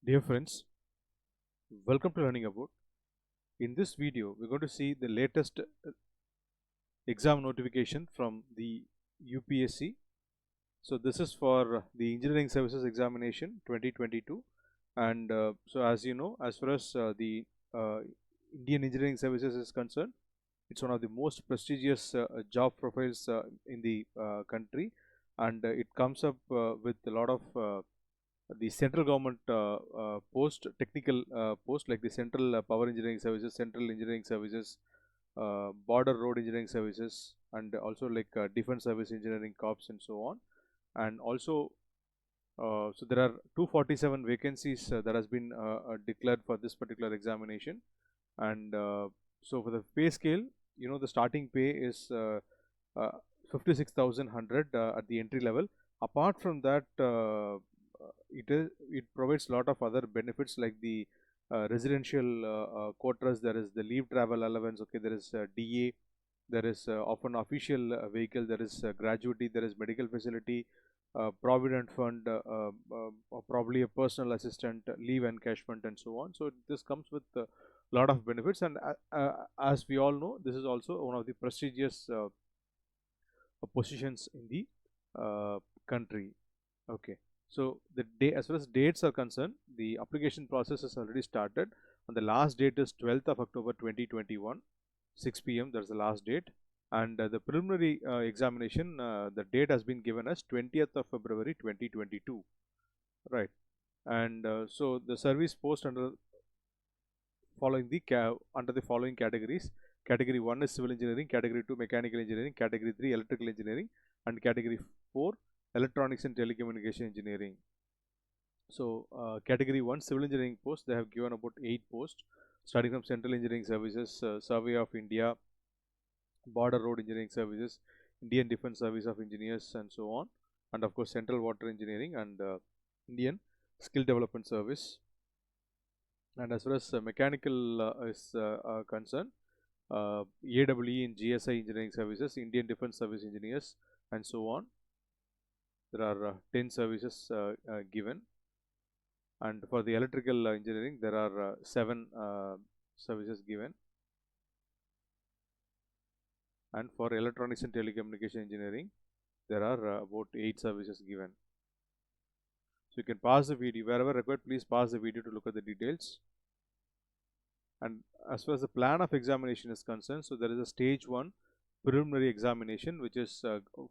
Dear friends, welcome to Learning About. In this video, we're going to see the latest exam notification from the UPSC. So this is for the Engineering Services Examination 2022, and so as you know, as far as the uh, Indian Engineering Services is concerned, it's one of the most prestigious job profiles in the country, and it comes up with a lot of the central government technical post like the Central Power Engineering Services, Central Engineering Services, Border Road Engineering Services, and also like Defense Service Engineering Corps and so on. And also, so there are 247 vacancies that has been declared for this particular examination. And so for the pay scale, you know, the starting pay is uh, 56,100 at the entry level. Apart from that, it provides a lot of other benefits like the residential quotas. There is the leave travel allowance. Okay, there is DA. There is often official vehicle. There is gratuity. There is medical facility, provident fund, or probably a personal assistant, leave encashment, and so on. So this comes with a lot of benefits, and as we all know, this is also one of the prestigious positions in the country. Okay, so the day, as far as dates are concerned, the application process has already started, and the last date is 12th of October 2021, 6 p.m. That's the last date, and the preliminary examination, the date has been given as 20th of February 2022, right? And so the service post under the following categories. Category 1 is civil engineering, category 2 mechanical engineering, category 3 electrical engineering, and category 4 electronics and telecommunication engineering. So category 1 civil engineering post, they have given about 8 posts starting from Central Engineering Services, Survey of India, Border Road Engineering Services, Indian Defence Service of Engineers, and so on, and of course Central Water Engineering and Indian Skill Development Service. And as far as mechanical is concerned, AWE in GSI Engineering Services, Indian Defence Service Engineers, and so on. There are 10 services given. And for the electrical engineering, there are 7 services given. And for electronics and telecommunication engineering, there are about 8 services given. So you can pause the video. Wherever required, please pause the video to look at the details. And as far as the plan of examination is concerned, so there is a stage 1 preliminary examination which is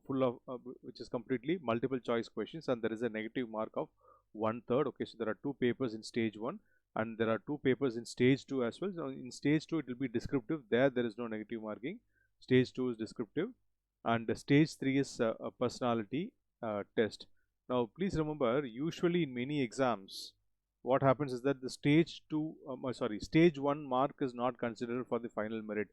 which is completely multiple choice questions, and there is a negative mark of 1/3. Okay, so there are 2 papers in stage 1 and there are 2 papers in stage 2 as well. So in stage 2 it will be descriptive. There is no negative marking. Stage 2 is descriptive, and stage 3 is a personality test. Now please remember, usually in many exams what happens is that the stage 1 mark is not considered for the final merit,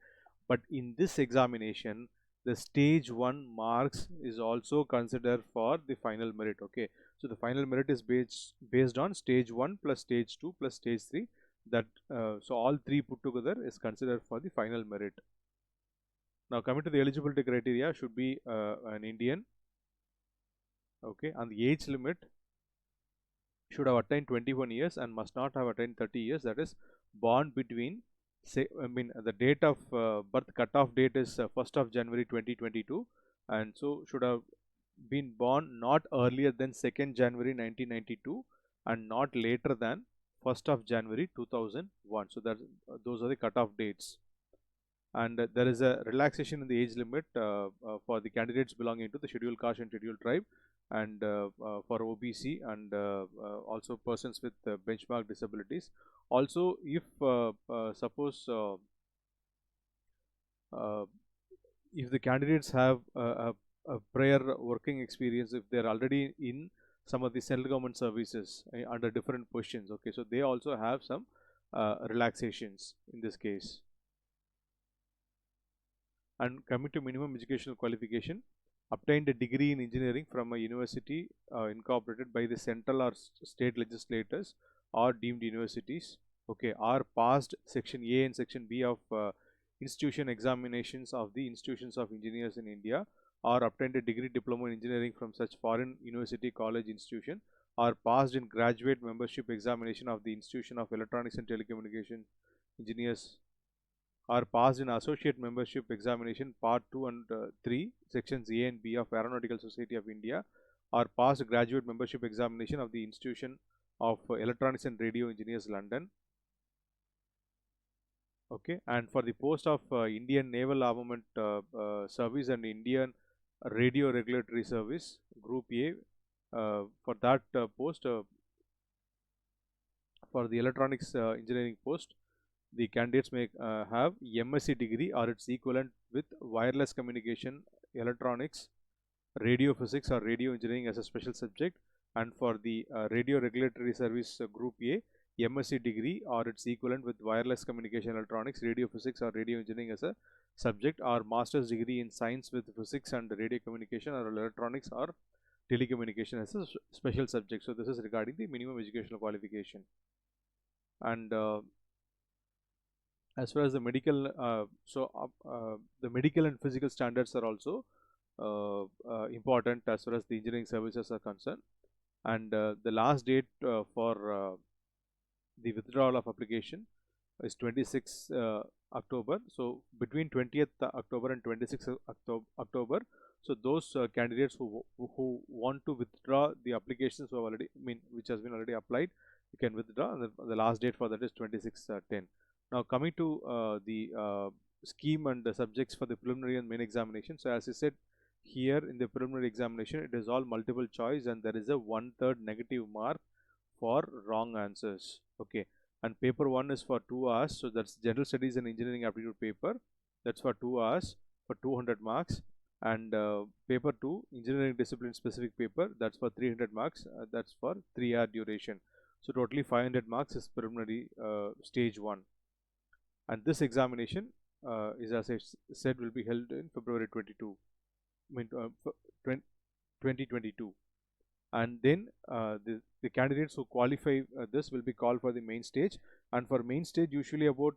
but in this examination the stage 1 marks is also considered for the final merit. Okay, so the final merit is based on stage 1 plus stage 2 plus stage 3, that so all three put together is considered for the final merit. Now coming to the eligibility criteria, should be an Indian. Okay, and the age limit should have attained 21 years and must not have attained 30 years. That is born between, say, I mean, the date of birth cutoff date is 1st of January 2022, and so should have been born not earlier than 2nd January 1992 and not later than 1st of January 2001. So that those are the cutoff dates. And there is a relaxation in the age limit for the candidates belonging to the scheduled caste and scheduled tribe, and for OBC, and also persons with benchmark disabilities. Also, if suppose uh, if the candidates have a prior working experience, if they are already in some of the central government services under different positions, okay, so they also have some relaxations in this case. And coming to minimum educational qualification, obtained a degree in engineering from a university incorporated by the central or state legislators or deemed universities, okay, or passed section A and section B of institution examinations of the institutions of engineers in India, or obtained a degree diploma in engineering from such foreign university, college, institution, are passed in graduate membership examination of the Institution of Electronics and Telecommunication Engineers, are passed in associate membership examination part 2 and 3 sections A and B of Aeronautical Society of India, are passed graduate membership examination of the Institution of Electronics and Radio Engineers, London. Okay, and for the post of Indian Naval Armament Service and Indian Radio Regulatory Service, Group A, for that post, for the electronics engineering post, the candidates may have MSc degree or its equivalent with wireless communication, electronics, radio physics or radio engineering as a special subject. And for the radio regulatory service Group A, MSc degree or its equivalent with wireless communication, electronics, radio physics or radio engineering as a subject, or master's degree in science with physics and radio communication or electronics or telecommunication as a special subject. So this is regarding the minimum educational qualification. And as far as the medical, the medical and physical standards are also important as far as the engineering services are concerned. And the last date for the withdrawal of application is 26 October. So between 20th October and 26th October, so those candidates who want to withdraw the applications who have already, which has been already applied, you can withdraw. And the last date for that is 26/10. Now coming to the scheme and the subjects for the preliminary and main examination. So as I said, here in the preliminary examination, it is all multiple choice and there is a 1/3 negative mark for wrong answers. Okay, and paper 1 is for 2 hours. So that's general studies and engineering aptitude paper. That's for 2 hours for 200 marks. And paper 2, engineering discipline specific paper, that's for 300 marks. That's for 3-hour duration. So totally 500 marks is preliminary stage 1. And this examination is, as I said, will be held in February 2022. And then the candidates who qualify this will be called for the main stage. And for main stage, usually about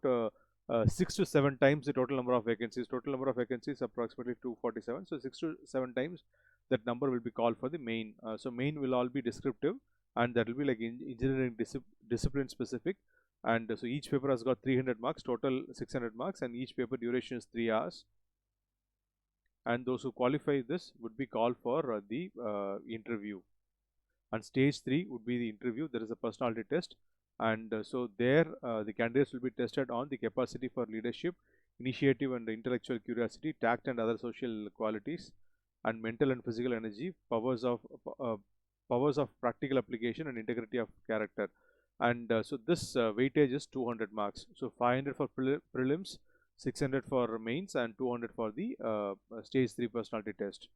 6 to 7 times the total number of vacancies. Total number of vacancies approximately 247. So 6 to 7 times that number will be called for the main. So main will all be descriptive, and that will be like engineering discipline specific. And so each paper has got 300 marks, total 600 marks, and each paper duration is 3 hours. And those who qualify this would be called for the interview. And stage 3 would be the interview. There is a personality test, and so there the candidates will be tested on the capacity for leadership, initiative and intellectual curiosity, tact and other social qualities, and mental and physical energy, powers of practical application, and integrity of character. And so this weightage is 200 marks. So 500 for prelims, 600 for mains, and 200 for the stage 3 personality test.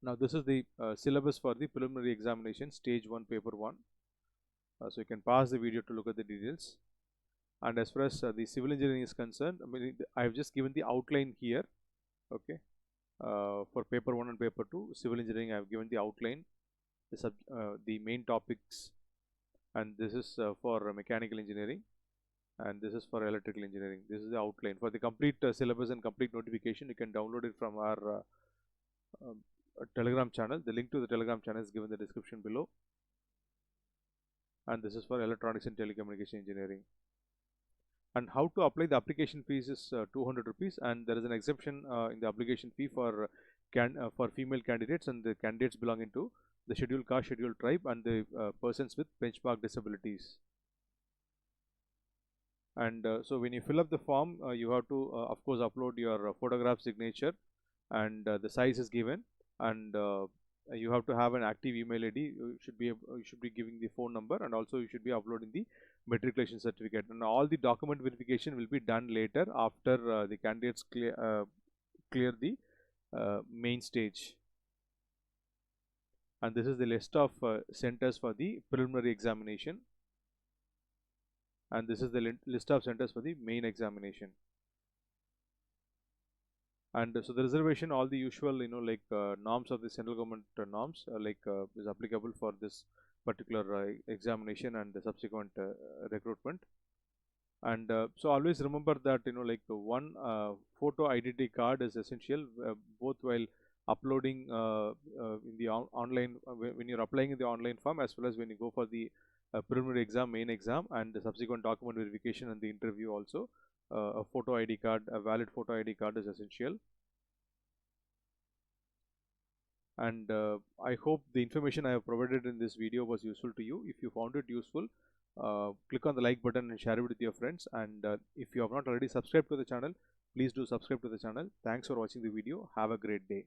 Now this is the syllabus for the preliminary examination, stage 1, paper 1. So you can pause the video to look at the details. And as far as the civil engineering is concerned, I have just given the outline here. Okay, for paper 1 and paper 2, civil engineering, I have given the outline, the main topics, and this is for mechanical engineering, and this is for electrical engineering. This is the outline. For the complete syllabus and complete notification, you can download it from our Telegram channel. The link to the Telegram channel is given in the description below. And this is for electronics and telecommunication engineering. And how to apply the application fees is 200 rupees, and there is an exemption in the application fee for female candidates and the candidates belonging to the scheduled caste, scheduled tribe, and the persons with benchmark disabilities. And so when you fill up the form, you have to of course upload your photograph, signature, and the size is given, and you have to have an active email ID. You should be giving the phone number, and also you should be uploading the matriculation certificate. And all the document verification will be done later after the candidates clear the main stage. And this is the list of centers for the preliminary examination, and this is the list of centers for the main examination. And so the reservation, all the usual, like norms of the central government norms, is applicable for this particular examination and the subsequent recruitment. And so always remember that, like one photo identity card is essential both while uploading in the online when you're applying in the online form, as well as when you go for the preliminary exam, main exam, and the subsequent document verification and the interview also. A photo ID card, a valid photo ID card is essential. And I hope the information I have provided in this video was useful to you. If you found it useful, click on the like button and share it with your friends. And if you have not already subscribed to the channel, please do subscribe to the channel. Thanks for watching the video. Have a great day.